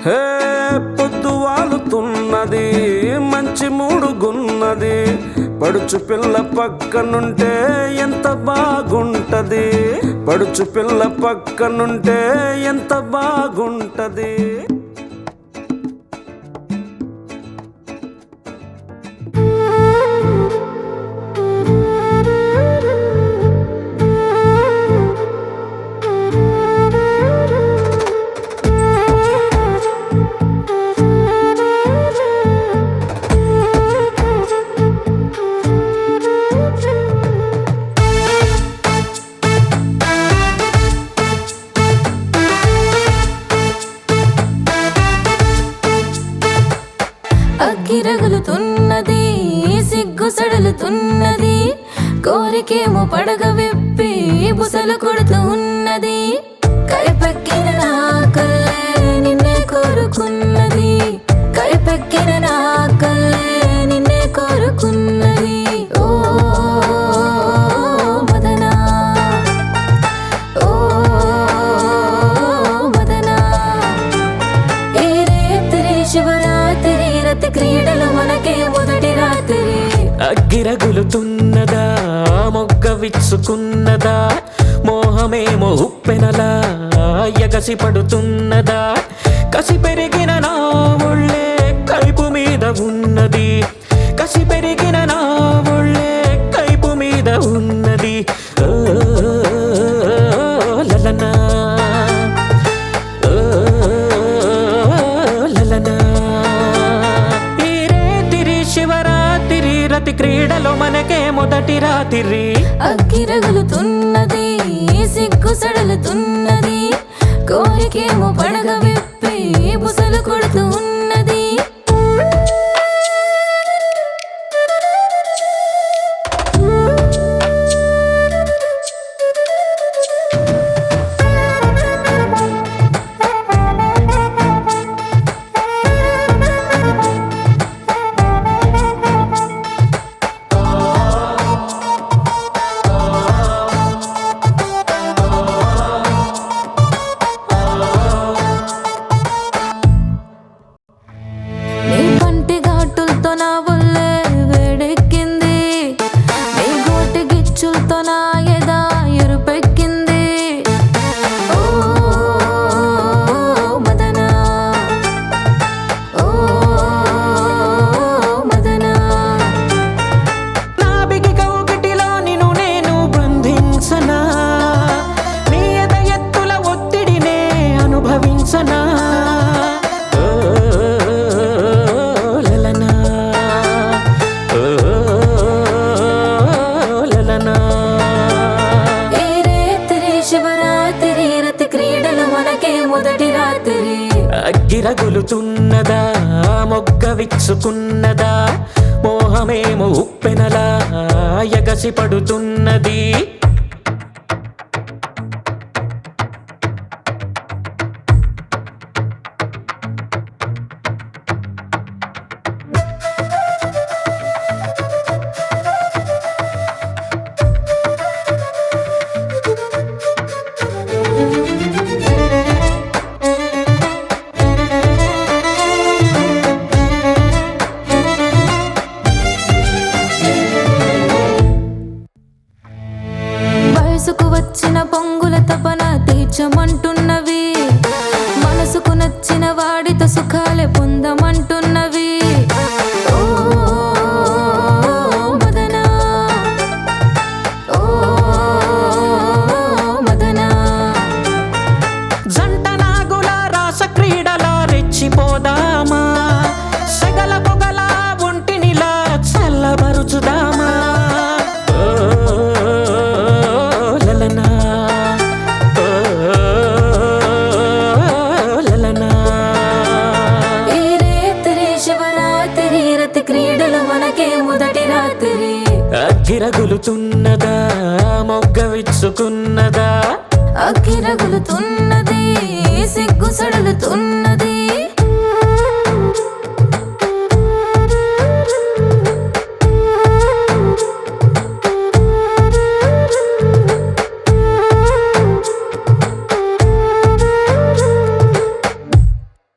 హే పొద్దు వాలుతున్నది, మంచి మూడుగున్నది, పడుచు పిల్ల పక్కనుంటే ఎంత బాగుంటది, పడుచు పిల్ల పక్కనుంటే ఎంత బాగుంటది. రగులుతున్నది, సిగ్గు సడలుతున్నది, కోరికేమో పడగ విప్పి బుసలు కొడుతూ ఉన్నది. కైపెక్కిన నా కళ్ళే నిన్నే కోరుకున్నది, కైపెక్కిన నా కళ్ళే నిన్నే కోరుకున్నది. ఓ మదనా, ఓ మదనా, ఏ రేత్రి శివరాత్రి రతి క్రీడలు మనకే మొదటి రాత్రి. అగ్గిరగులుతున్నదా, మొగ్గ విచ్చుకున్నదా, మోహమేమో ఉప్పెనలా ఎగసి పడుతున్నదా, కసి పెరిగిన నా ఒళ్ళే కైపు మీద ఉన్నది, కసి పెరిగిన నా ఒళ్ళే కైపు మీద ఉన్నది. లలనా శివరాత్రి రతి క్రీడలో మనకే మొదటి రాత్రి. అగ్గిరగులుతున్నది, సిగ్గు సడలుతున్నది, కోరికేమో పడగ విప్పి బుసలు కొడుతూ ఉన్నది. నా వల్లే వేడెక్కింది, నీ గోటి గిచ్చులతో నా ఎదా ఎరుపెక్కింది. ఓ మదనా, ఓ మదనా, నా బిగి కౌగిటిలో నిన్ను నేను బంధించనా, నీ ఎద ఎత్తుల ఒత్తిడినే అనుభవించనా. అగ్గిరగులుతున్నదా, మొగ్గ విచ్చుకున్నదా, మోహమేమో ఉప్పెనలా ఎగసి పడుతున్నది. వయసుకు వచ్చిన పొంగుల తపన తీర్చమంటున్నవి, మనసుకు నచ్చిన వాడితో సుఖాలే పొందమంటున్నవి. ఓ మదనా, ఓ మదనా, జంట నాగుల రాస క్రీడల రెచ్చిపోదామా, సగల పొగల ఒంటినిలా చల్లబరుచుదామా. క్రీడలు మనకే మొదటి రాత్రి. అగ్గిరగులుతున్నదా, మొగ్గ విచ్చుకున్నదా, అగ్గిరగులుతున్నది, సిగ్గు సడలుతున్నది,